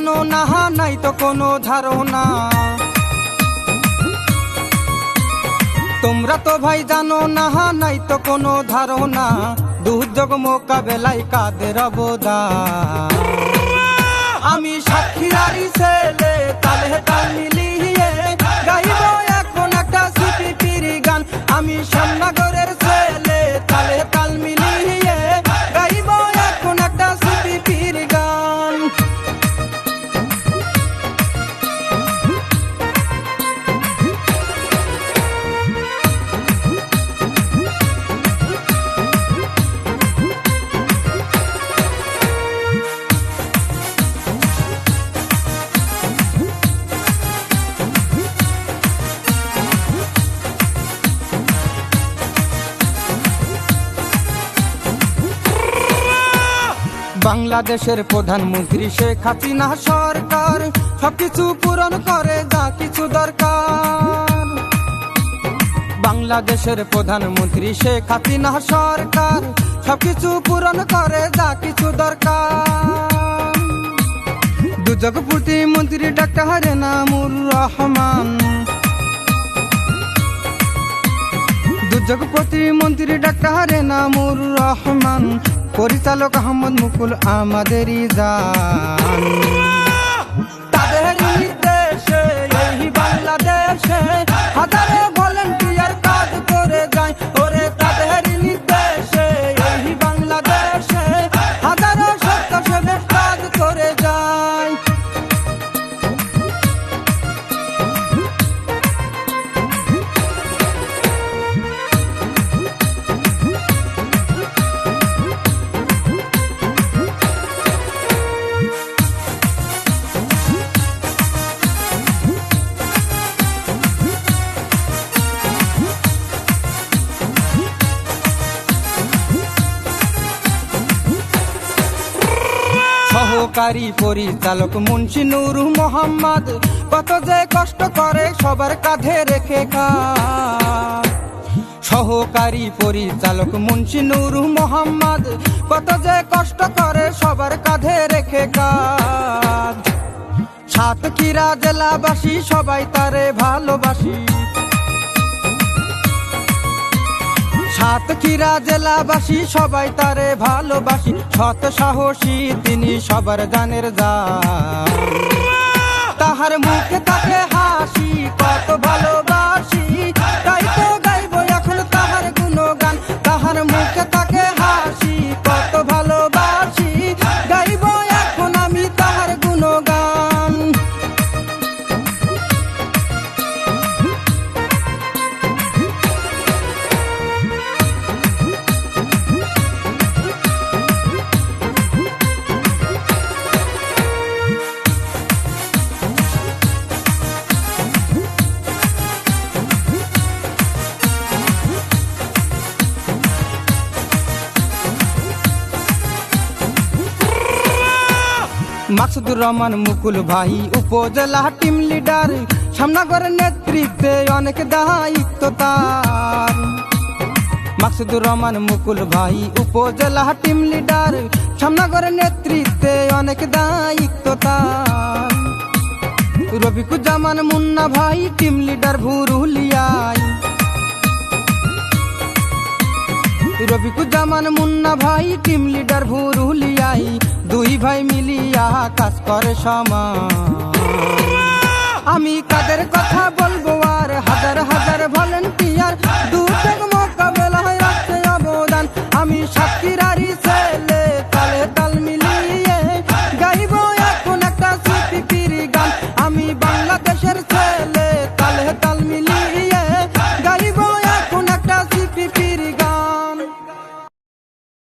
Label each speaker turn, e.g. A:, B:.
A: জানো না, নাই তো কোনো ধারণা। তোমরা তো ভাই জানো না, নাই তো কোনো ধারণা, দুর্যোগ মোকাবেলায় কাদের অবদান। আমি সাতক্ষীরারই ছেলে, তালে তাল মিলিয়ে গাইব এখন একটা সিপিপির গান। আমি শ্যামনগরের ছেলে, তালে তাল মিলিয়ে গাইব এখন একটা সিপিপির গান। বাংলাদেশের প্রধানমন্ত্রী শেখ হাসিনা সরকার সবকিছু পূরণ করে যা কিছু দরকার। বাংলাদেশের প্রধানমন্ত্রী শেখ হাসিনা সরকার সবকিছু পূরণ করে যা কিছু দরকার। দুর্যোগ প্রতিমন্ত্রী ডাক্তার এনামুর রহমান, দুর্যোগ প্রতিমন্ত্রী ডাক্তার এনামুর রহমান, পরিচালক আহমদ মুকুল আমাদেরই জান। তাদের নির্দেশে এই বাংলাদেশে হাজারে ভলান্টিয়ার কাজ করে যায়। ওরে তাদের নির্দেশে এই বাংলাদেশে হাজারো স্বেচ্ছাসেবক কাজ করে যায়। সহকারী পরিচালক মুন্সি নূর মোহাম্মদ কত যে কষ্ট করে সবার কাঁধে রেখে কাজ। সহকারী পরিচালক মুন্সি নূর মোহাম্মদ কত যে কষ্ট করে সবার কাঁধে রেখে কাজ। সাতক্ষীরা জেলাবাসী সবাই তারে ভালোবাসি, সাতক্ষীরা জেলাবাসী সবাই তারে ভালোবাসি। সৎ সাহসী তিনি সবার জানের জান। তাহার মুখে তাকে হাসি কত ভালোবাসি, তাই তো গাইব এখন তাহার গুণগান। তাহার মুখে তাকে হাসি কত ভালোবাসি, গাইব এখন আমি তাহার গুণগান। মাকসুদুর রহমান মুকুল ভাই উপজেলা টিম লিডার, শ্যামনগরের নেতৃত্বে অনেক দায়িত্ব তার। মাকসুদুর রহমান মুকুল ভাই উপজেলা টিম লিডার, শ্যামনগরের নেতৃত্বে অনেক দায়িত্ব তার। রফিকুজ্জামান মুন্না ভাই টিম লিডার ভুরুলিয়ায়, রফিকুজ্জামান মুন্না ভাই টিম লিডার ভুরুলিয়ায়। দুই ভাই মিলিয়া কাজ করে সমান। আমি কাদের কথা